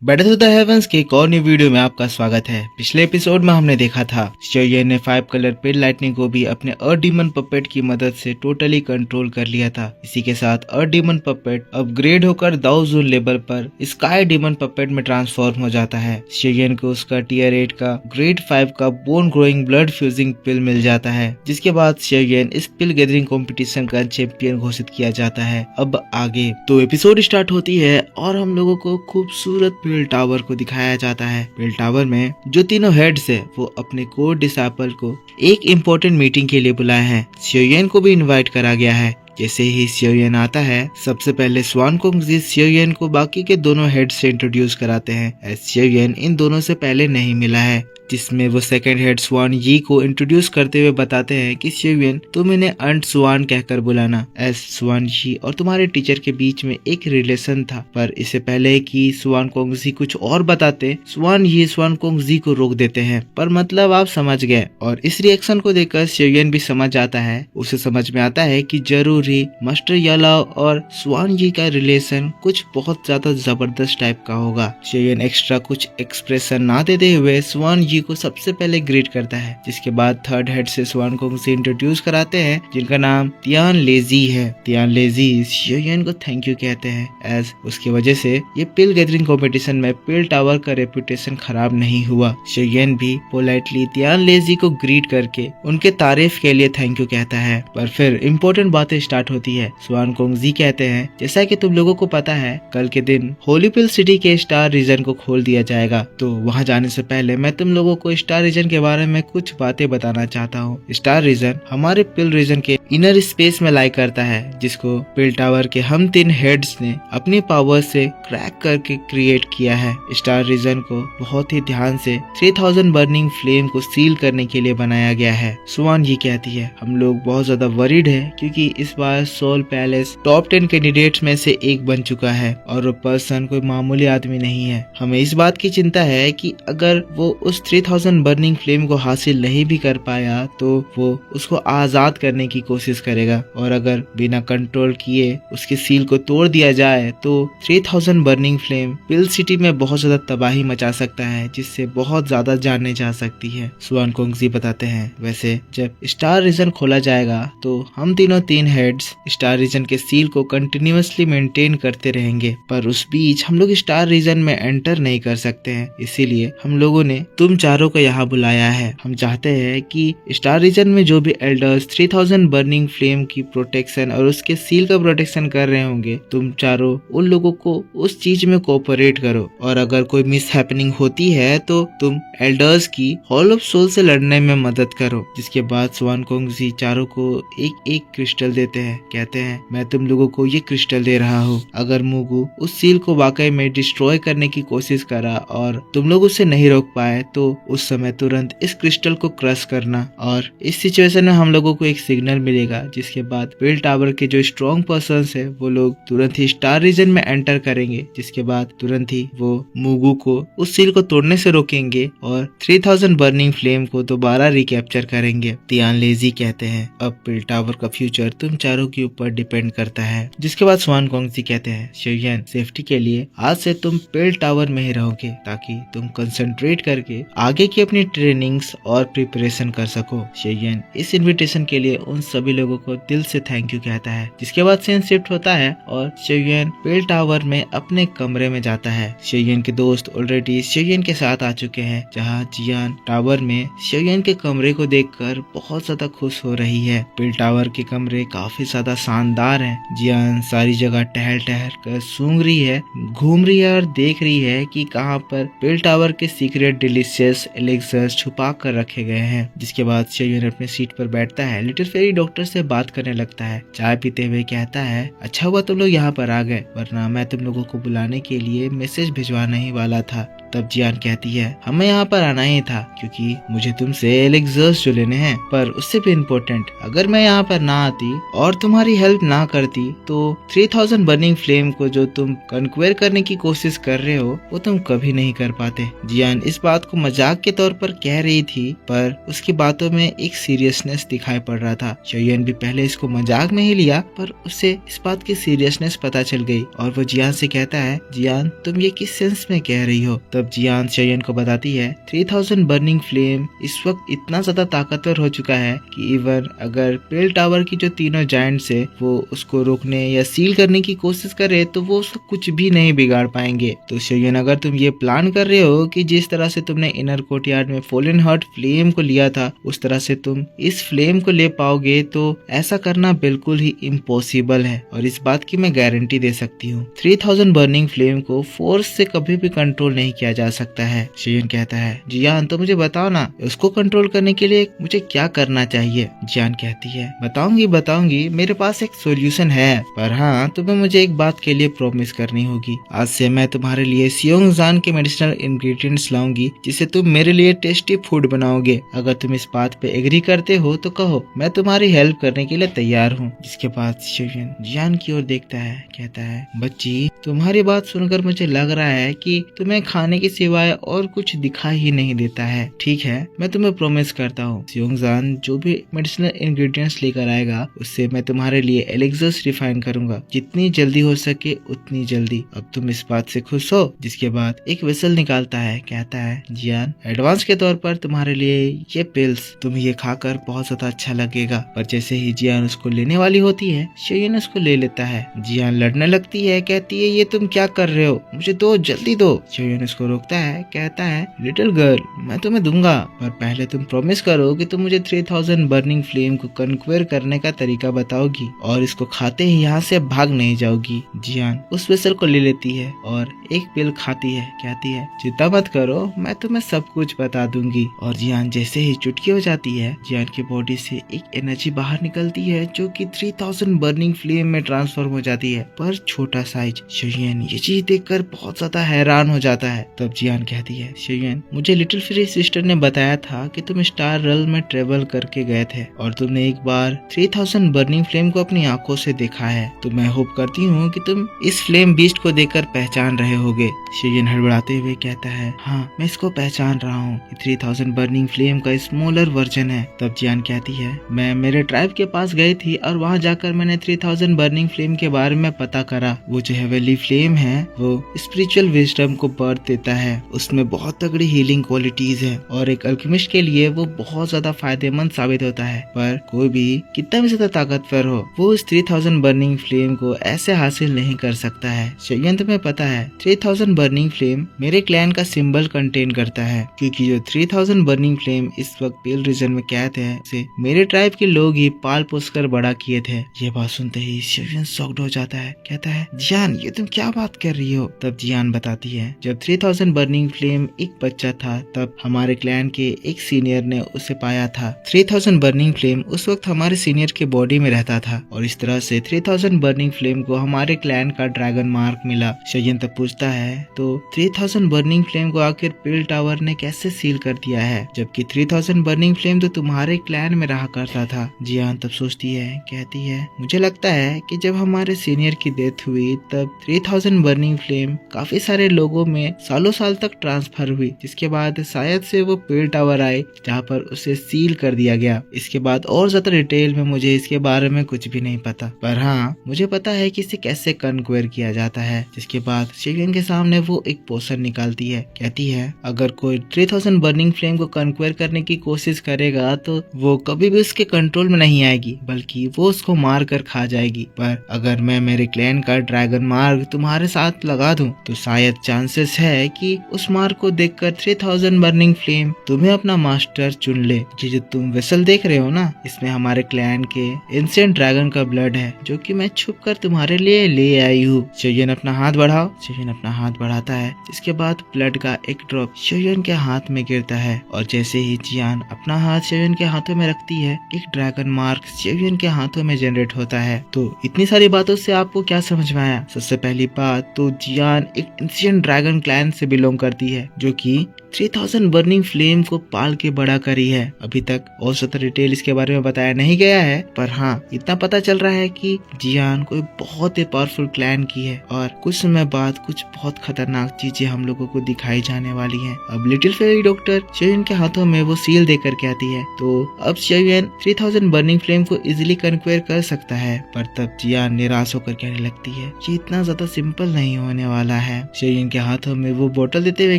Battle to the heavens के एक और न्यू वीडियो में आपका स्वागत है। पिछले एपिसोड में हमने देखा था शोयेन ने 5 कलर पेड लाइटनिंग को भी अपने अर्थ डीमन पपेट की मदद से टोटली कंट्रोल कर लिया था। इसी के साथ अर्थ डीमन पपेट अपग्रेड होकर दाओजून लेवल पर स्काई डीमन पपेट में ट्रांसफॉर्म हो जाता है। शोयेन को उसका टियर 8 का ग्रेड 5 का बोन ग्रोइंग ब्लड फ्यूजिंग पिल मिल जाता है, जिसके बाद शोयेन इस पिल गैदरिंग कॉम्पिटिशन का चैंपियन घोषित किया जाता है। अब आगे तो एपिसोड स्टार्ट होती है और हम लोगों को खूबसूरत पेल टावर को दिखाया जाता है। पेल टावर में जो तीनों हेड्स है वो अपने कोर डिसाइपल को एक इम्पोर्टेंट मीटिंग के लिए बुलाए हैं। शोयेन को भी इनवाइट करा गया है। जैसे ही शोयेन आता है, सबसे पहले स्वान कोंगजी शोयेन को बाकी के दोनों हेड से इंट्रोड्यूस कराते हैं। शोयेन इन दोनों से पहले नहीं मिला है, जिसमें वो सेकंड हेड स्वान यी को इंट्रोड्यूस करते हुए बताते हैं कि शोयेन तुम इन्हें अंट स्वान कहकर बुलाना। स्वान यी और तुम्हारे टीचर के बीच में एक रिलेशन था। पर इससे पहले कि स्वान कोंगजी कुछ और बताते, स्वान यी स्वान कोंगजी को रोक देते हैं। पर मतलब आप समझ गए, और इस रिएक्शन को देखकर शोयेन भी समझ जाता है। उसे समझ में आता है कि जरूरी मास्टर यालाओ और स्वान यी का रिलेशन कुछ बहुत ज्यादा जबरदस्त टाइप का होगा। शोयेन एक्स्ट्रा कुछ एक्सप्रेशन ना देते हुए स्वान यी को सबसे पहले ग्रीट करता है। जिसके बाद थर्ड हेड से स्वान कोंगजी इंट्रोड्यूस कराते हैं, जिनका नाम तियान लेजी है। तियान लेजी शोयेन को थैंक यू कहते हैं, एज उसकी वजह से ये पिल गैदरिंग कंपटीशन में पिल टावर का रेपुटेशन खराब नहीं हुआ। शोयेन भी पोलाइटली तियान लेजी को ग्रीट करके उनके तारीफ के लिए थैंक यू कहता है। पर फिर इम्पोर्टेंट बातें स्टार्ट होती है। स्वान कोंगजी कहते हैं, जैसा कि तुम लोगों को पता है, कल के दिन होली पिल सिटी के स्टार रीजन को खोल दिया जाएगा। तो वहाँ जाने से पहले मैं तुम लोगों को स्टार रीजन के बारे में कुछ बातें बताना चाहता हूँ। स्टार रीजन हमारे पिल रीजन के इनर स्पेस में लाई करता है, जिसको पिल टावर के हम 3 हेड्स ने अपनी पावर से क्रैक करके क्रिएट किया है। स्टार रीजन को बहुत ही ध्यान से 3000 बर्निंग फ्लेम को सील करने के लिए बनाया गया है। स्वान ये कहती है, हम लोग बहुत ज्यादा वरीड है क्योंकि इस बार सोल पैलेस टॉप 10 कैंडिडेट्स में से एक बन चुका है और वो पर्सन कोई मामूली आदमी नहीं है। हमें इस बात की चिंता है कि अगर वो उस 3000 बर्निंग फ्लेम को हासिल नहीं भी कर पाया तो वो उसको आजाद करने की कोशिश करेगा, और अगर बिना कंट्रोल किए उसके सील को तोड़ दिया जाए तो 3000 बर्निंग फ्लेम पिल सिटी में बहुत ज्यादा तबाही मचा सकता है, जिससे बहुत ज्यादा जाने जा सकती है। स्वान कोंगजी बताते हैं, वैसे जब स्टार रीजन खोला जाएगा तो हम तीनों 3 हेड्स स्टार रीजन के सील को कंटिन्यूअसली मेंटेन करते रहेंगे, पर उस बीच हम लोग स्टार रीजन में एंटर नहीं कर सकते हैं। इसीलिए हम लोगों ने तुम चारों को यहाँ बुलाया है। हम चाहते हैं कि स्टार रीजन में जो भी एल्डर्स 3000 बर्निंग फ्लेम की प्रोटेक्शन और उसके सील का प्रोटेक्शन कर रहे होंगे, तुम चारों उन लोगों को उस चीज में कोऑपरेट करो, और अगर कोई मिस हैपनिंग होती है तो तुम एल्डर्स की हॉल ऑफ सोल से लड़ने में मदद करो। जिसके बाद स्वान कोंगजी चारों को एक एक क्रिस्टल देते हैं। कहते हैं, मैं तुम लोगों को ये क्रिस्टल दे रहा हूँ, अगर मुगु उस सील को वाकई में डिस्ट्रॉय करने की कोशिश करा और तुम लोग उसे नहीं रोक पाए तो उस समय तुरंत इस क्रिस्टल को क्रश करना, और इस सिचुएशन में हम लोगों को एक सिग्नल मिलेगा। जिसके बाद पिल टावर के जो स्ट्रॉन्ग पर्सन्स है वो लोग तुरंत ही स्टार रीजन में एंटर करेंगे। जिसके बाद तुरंत ही वो मुगु को उस सील को तोड़ने से रोकेंगे और 3000 बर्निंग फ्लेम को दोबारा रिकैप्चर करेंगे। तियान लेजी कहते हैं, अब पिल टावर का फ्यूचर तुम चारों के ऊपर डिपेंड करता है। जिसके बाद स्वान कोंगजी कहते हैं, शोयेन सेफ्टी के लिए आज से तुम पिल टावर में ही रहोगे, ताकि तुम कंसंट्रेट करके आगे की अपनी ट्रेनिंग्स और प्रिपरेशन कर सको। शोयेन इस इन्विटेशन के लिए उन सभी लोगों को दिल से थैंक यू कहता है। जिसके बाद सीन शिफ्ट होता है और शोयेन पिल टावर में अपने कमरे में जाता है। शोयेन के दोस्त ऑलरेडी शोयेन के साथ आ चुके हैं, जहाँ जियान टावर में शोयेन के कमरे को देखकर बहुत ज्यादा खुश हो रही है। पिल टावर के कमरे काफी ज्यादा शानदार हैं। जियान सारी जगह टहल टहल कर सूंघ रही है, घूम रही है और देख रही है कि कहाँ पर पिल टावर के सीक्रेट डिलीशियस एलिक्सर्स छुपा कर रखे गए हैं। जिसके बाद शोयेन अपने सीट पर बैठता है। लिटिल फेरी डॉक्टर से बात करने लगता है। चाय पीते हुए कहता है, अच्छा हुआ तुम लोग यहाँ पर आ गए, वरना मैं तुम लोगों को बुलाने के लिए मैसेज भिजवाने ही वाला था। तब जियान कहती है हमें यहाँ पर आना ही था क्योंकि मुझे तुमसे एलिक्सर्स जो लेने हैं, पर उससे भी इम्पोर्टेंट अगर मैं यहाँ पर ना आती और तुम्हारी हेल्प ना करती तो 3000 बर्निंग फ्लेम को जो तुम कन्क्वेयर करने की कोशिश कर रहे हो वो तुम कभी नहीं कर पाते। जियान इस बात को मजाक के तौर पर कह रही थी पर उसकी बातों में एक सीरियसनेस दिखाई पड़ रहा था। शोयन भी पहले इसको मजाक में ही लिया पर उसे इस बात की सीरियसनेस पता चल गई और वो जियान से कहता है जियान तुम ये किस सेंस में कह रही हो। तब जियान शोयन को बताती है 3000 बर्निंग फ्लेम इस वक्त इतना ज्यादा ताकतवर हो चुका है कि इवन अगर पेल टावर की जो तीनों जायंट्स है वो उसको रोकने या सील करने की कोशिश करे तो वो उसको कुछ भी नहीं बिगाड़ पाएंगे। तो शोयन अगर तुम ये प्लान कर रहे हो कि जिस तरह से तुमने इनर कोर्टयार्ड में फॉलन हार्ट फ्लेम को लिया था उस तरह से तुम इस फ्लेम को ले पाओगे तो ऐसा करना बिल्कुल ही इम्पॉसिबल है और इस बात की मैं गारंटी दे सकती हूँ। 3000 बर्निंग फ्लेम को फोर्स से कभी भी कंट्रोल नहीं किया जा सकता है। शोयन कहता है जियान तो मुझे बताओ ना उसको कंट्रोल करने के लिए मुझे क्या करना चाहिए। जियान कहती है बताऊंगी मेरे पास एक सोल्यूशन है, पर हाँ तुम्हें मुझे एक बात के लिए प्रॉमिस करनी होगी। आज से मैं तुम्हारे लिए सियोंगजान के मेडिसिनल इंग्रेडिएंट्स लाऊंगी जिसे तुम मेरे लिए टेस्टी फूड बनाओगे। अगर तुम इस बात पे एग्री करते हो तो कहो, मैं तुम्हारी हेल्प करने के लिए तैयार हूँ। जिसके बाद शोयन जियान की ओर देखता है, कहता है बच्ची तुम्हारी बात सुनकर मुझे लग रहा है कि तुम्हें खाने के सिवाय और कुछ दिखाई ही नहीं देता है। ठीक है, मैं तुम्हें प्रॉमिस करता हूँ सियोंगजान जो भी मेडिसिनल इंग्रेडिएंट्स लेकर आएगा उससे मैं तुम्हारे लिए एलिक्सर्स रिफाइन करूंगा, जितनी जल्दी हो सके उतनी जल्दी। अब तुम इस बात से खुश हो। जिसके बाद एक विसल निकालता है, कहता है जियान एडवांस के तौर पर तुम्हारे लिए ये पिल्स, तुम्हें ये खाकर बहुत ज्यादा अच्छा लगेगा। पर जैसे ही जियान उसको लेने वाली होती है शोयन उसको ले लेता है। जियान लड़ने लगती है, कहती है ये तुम क्या कर रहे हो, मुझे दो, जल्दी दो। शोयन उसको रोकता है, कहता है लिटिल गर्ल मैं तुम्हें दूंगा, पर पहले तुम प्रॉमिस करो कि तुम मुझे 3000 बर्निंग फ्लेम को कन्क्वेयर करने का तरीका बताओगी और इसको खाते ही यहाँ से भाग नहीं जाओगी। जियान उस वेसल को ले लेती है और एक पिल खाती है, कहती है चिंता मत करो मैं तुम्हें सब कुछ बता दूंगी। और जियान जैसे ही चुटकी हो जाती है जियान की बॉडी से एक एनर्जी बाहर निकलती है जो कि 3000 बर्निंग फ्लेम में ट्रांसफॉर्म हो जाती है, पर छोटा साइज। शोयन ये चीज देखकर बहुत ज्यादा हैरान हो जाता है। तब जियान कहती है शोयन मुझे लिटिल फ्री सिस्टर ने बताया था कि तुम स्टार रेल्म में ट्रेवल करके गए थे और तुमने एक बार 3000 बर्निंग फ्लेम को अपनी आंखों से देखा है, तो मैं होप करती हूँ कि तुम इस फ्लेम बीस्ट को देखकर पहचान रहे होगे। शोयन हड़बड़ाते हुए कहता है हाँ मैं इसको पहचान रहा हूँ, 3000 बर्निंग फ्लेम का स्मॉलर वर्जन है। तब जियान कहती है मैं मेरे ट्राइब के पास गई थी और वहाँ जाकर मैंने 3000 बर्निंग फ्लेम के बारे में पता करा। वो जो हेवनली फ्लेम है वो स्पिरिचुअल विजडम को बर्थ देता है, उसमें बहुत तगड़ी हीलिंग क्वालिटीज है और एक अल्केमिस्ट के लिए वो बहुत ज्यादा फायदेमंद साबित होता है। पर कोई भी कितना भी ज्यादा ताकतवर हो वो इस 3000 बर्निंग फ्लेम को ऐसे हासिल नहीं कर सकता है। शोयन तुम्हें पता है 3000 बर्निंग फ्लेम मेरे क्लैन का सिंबल कंटेन करता है, क्योंकि जो 3000 बर्निंग फ्लेम इस वक्त पेल रीजन में कैद है उसे मेरे ट्राइब के लोग ही पाल पोस कर बड़ा किए थे। ये बात सुनते ही शोयन शॉक्ड हो जाता है, कहता है जियान ये तुम क्या बात कर रही हो। तब जियान बताती है जब 3000 बर्निंग फ्लेम एक बच्चा था तब हमारे क्लैन के एक सीनियर ने उसे पाया था। 3000 बर्निंग फ्लेम उस वक्त हमारे सीनियर के बॉडी में रहता था और इस तरह से 3000 बर्निंग फ्लेम को हमारे क्लैन का ड्रैगन मार्क मिला। शोयन तब पूछता है तो 3000 बर्निंग फ्लेम को आखिर पेल टावर ने कैसे सील कर दिया है, जबकि 3000 बर्निंग फ्लेम तो तुम्हारे क्लैन में रहा करता था। जियान तब सोचती है, कहती है मुझे लगता है कि जब हमारे सीनियर की डेथ हुई तब 3000 बर्निंग फ्लेम काफी सारे लोगों में सालों साल तक ट्रांसफर हुई, जिसके बाद शायद से वो पेल टावर आए जहाँ पर उसे सील कर दिया गया। इसके बाद और ज्यादा डिटेल में मुझे इसके बारे में कुछ भी नहीं पता, पर हाँ मुझे पता है कि इसे कैसे कन्क्वेयर किया जाता है। जिसके बाद शोयन के सामने वो एक पोशन निकालती है, कहती है अगर कोई 3000 बर्निंग फ्लेम को कन्क्वेयर करने की कोशिश करेगा तो वो कभी भी उसके कंट्रोल में नहीं आएगी, बल्कि वो उसको मार कर खा जाएगी। पर अगर मैं मेरे क्लैन का ड्रैगन मार्क तुम्हारे साथ लगा दूं तो शायद चांसेस है कि उस मार्क को देखकर 3000 बर्निंग फ्लेम तुम्हें अपना मास्टर चुन ले। ये जो तुम वेसल देख रहे हो ना, इसमें हमारे क्लैन के एंशिएंट ड्रैगन का ब्लड है जो कि मैं छुप कर तुम्हारे लिए ले आई हूँ। शोयन अपना हाथ बढ़ाओ। शोयन अपना हाथ बढ़ाता है, जिसके बाद ब्लड का एक ड्रॉप शोयन के हाथ में गिरता है और जैसे ही जियान अपना हाथ शोयन के हाथों में रखती है एक ड्रैगन मार्क शोयन के हाथों में जनरेट होता है। तो इतनी सारी बातों से आपको क्या समझ में आया? सबसे पहली बात तो जियान एक एंशिएंट ड्रैगन क्लैन से बिलोंग करती है, जो कि 3000 बर्निंग फ्लेम को पाल के बड़ा करी है। अभी तक और ज्यादा डिटेल इसके बारे में बताया नहीं गया है, पर हाँ इतना पता चल रहा है कि जियान कोई बहुत ही पावरफुल क्लैन की है और कुछ समय बाद कुछ बहुत खतरनाक चीजें हम लोगों को दिखाई जाने वाली हैं। अब लिटिल फेरी डॉक्टर शेयन के हाथों में वो सील देकर के आती है, तो अब शेयन 3000 बर्निंग फ्लेम को इजिली कन्क्वेयर कर सकता है। पर तब जियान निराश होकर कहने लगती है ये इतना ज्यादा सिंपल नहीं होने वाला है। शेयन के हाथों में वो बोतल देते हुए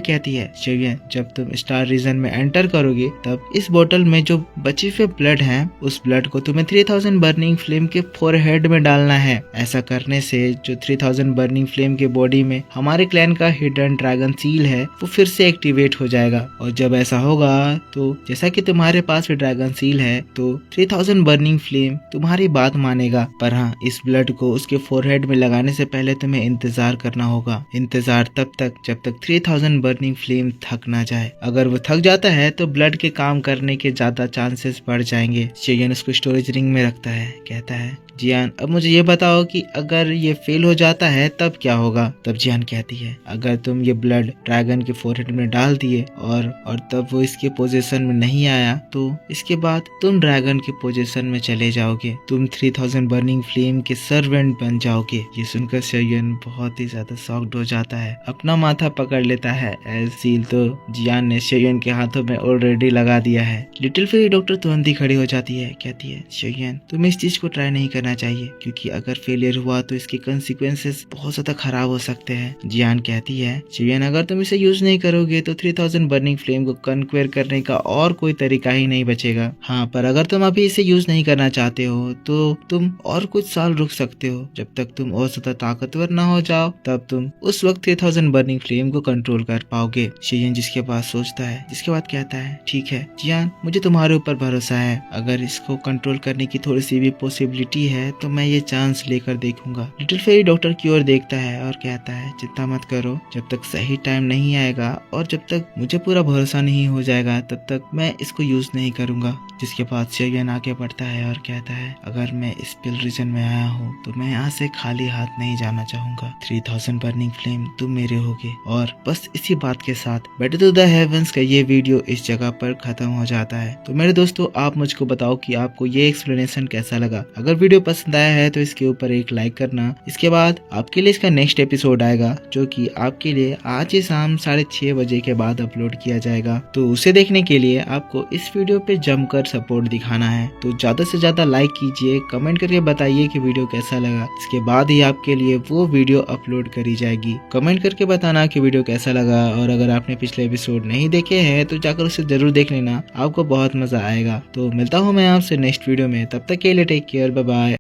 कहती है, शेयन जब तुम स्टार रीजन में एंटर करोगे तब इस बोतल में जो बची हुए ब्लड है, उस ब्लड को तुम्हें 3000 बर्निंग फ्लेम के फोरहेड में डालना है। ऐसा करने से जो 3000 बर्निंग फ्लेम के बॉडी में हमारे क्लैन का हिडन ड्रैगन सील है वो फिर से एक्टिवेट हो जाएगा, और जब ऐसा होगा तो जैसा कि तुम्हारे पास भी ड्रैगन सील है तो 3000 बर्निंग फ्लेम तुम्हारी बात मानेगा। पर हाँ इस ब्लड को उसके फोरहेड में लगाने से पहले तुम्हें इंतजार करना होगा। इंतजार तब तक जब तक 3000 बर्निंग फ्लेम थक ना जाए। अगर वो थक जाता है तो ब्लड के काम करने के ज्यादा चांसेस बढ़ जाएंगे। शेयन उसको स्टोरेज रिंग में रखता है, कहता है जियान अब मुझे ये बताओ कि अगर ये फेल हो जाता है तब क्या होगा। तब जियान कहती है अगर तुम ये ब्लड ड्रैगन के फोरहेड में डाल दिए और तब वो इसके पोजीशन में नहीं आया तो इसके बाद तुम ड्रैगन के पोजीशन में चले जाओगे, तुम 3000 बर्निंग फ्लेम के सर्वेंट बन जाओगे। ये सुनकर शेयन बहुत ही ज्यादा शॉक्ड हो जाता है, अपना माथा पकड़ लेता है। सील तो जियान ने शेयन के हाथों में ऑलरेडी लगा दिया है। लिटिल फेरी डॉक्टर तुरंत ही खड़ी हो जाती है, कहती है शेयन तुम इस चीज को ट्राई नहीं करना चाहिए, क्योंकि अगर फेलियर हुआ तो इसके कंसिक्वेंसेस बहुत ज्यादा खराब हो सकते हैं। जियान कहती है शेयन अगर तुम इसे यूज नहीं करोगे तो 3000 बर्निंग फ्लेम को कन्क्वेयर करने का और कोई तरीका ही नहीं बचेगा। हाँ पर अगर तुम अभी इसे यूज नहीं करना चाहते हो तो तुम और कुछ साल रुक सकते हो, जब तक तुम और ज्यादा ताकतवर ना हो जाओ तब तुम उस वक्त 3000 बर्निंग फ्लेम को कंट्रोल कर पाओगे। शेयन जिसके बाद सोचता है, जिसके बाद कहता है ठीक है जियान मुझे तुम्हारे ऊपर भरोसा है, अगर इसको कंट्रोल करने की थोड़ी सी भी पॉसिबिलिटी है तो मैं ये चांस लेकर देखूंगा। लिटिल फेरी डॉक्टर की ओर देखता है और कहता है चिंता मत करो, जब तक सही टाइम नहीं आएगा और जब तक मुझे पूरा भरोसा नहीं हो जाएगा तब तक मैं इसको यूज नहीं करूंगा। जिसके बाद शेयन आगे बढ़ता है और कहता है अगर मैं इस पिल रीजन में आया हूँ तो मैं यहाँ से खाली हाथ नहीं जाना चाहूंगा। 3000 बर्निंग फ्लेम तुम मेरे होगे। और बस इसी बात के साथ बैटल टू द हेवंस का ये वीडियो इस जगह पर खत्म हो जाता है। तो मेरे दोस्तों आप मुझको बताओ कि आपको ये एक्सप्लेनेशन कैसा लगा। अगर वीडियो पसंद आया है तो इसके ऊपर एक लाइक करना। इसके बाद आपके लिए इसका नेक्स्ट एपिसोड आएगा जो कि आपके लिए आज ही शाम 6:30 बजे के बाद अपलोड किया जाएगा। तो उसे देखने के लिए आपको इस वीडियो पे जमकर सपोर्ट दिखाना है। तो ज्यादा से ज्यादा लाइक कीजिए, कमेंट करके बताइए कि वीडियो कैसा लगा। इसके बाद ही आपके लिए वो वीडियो अपलोड करी जाएगी। कमेंट करके बताना कि वीडियो कैसा लगा, और अगर आपने पिछले एपिसोड नहीं देखे हैं तो जाकर उसे जरूर देख लेना, आपको बहुत मजा आएगा। तो मिलता हूँ मैं आपसे नेक्स्ट वीडियो में, तब तक के लिए टेक केयर, बाय बाय।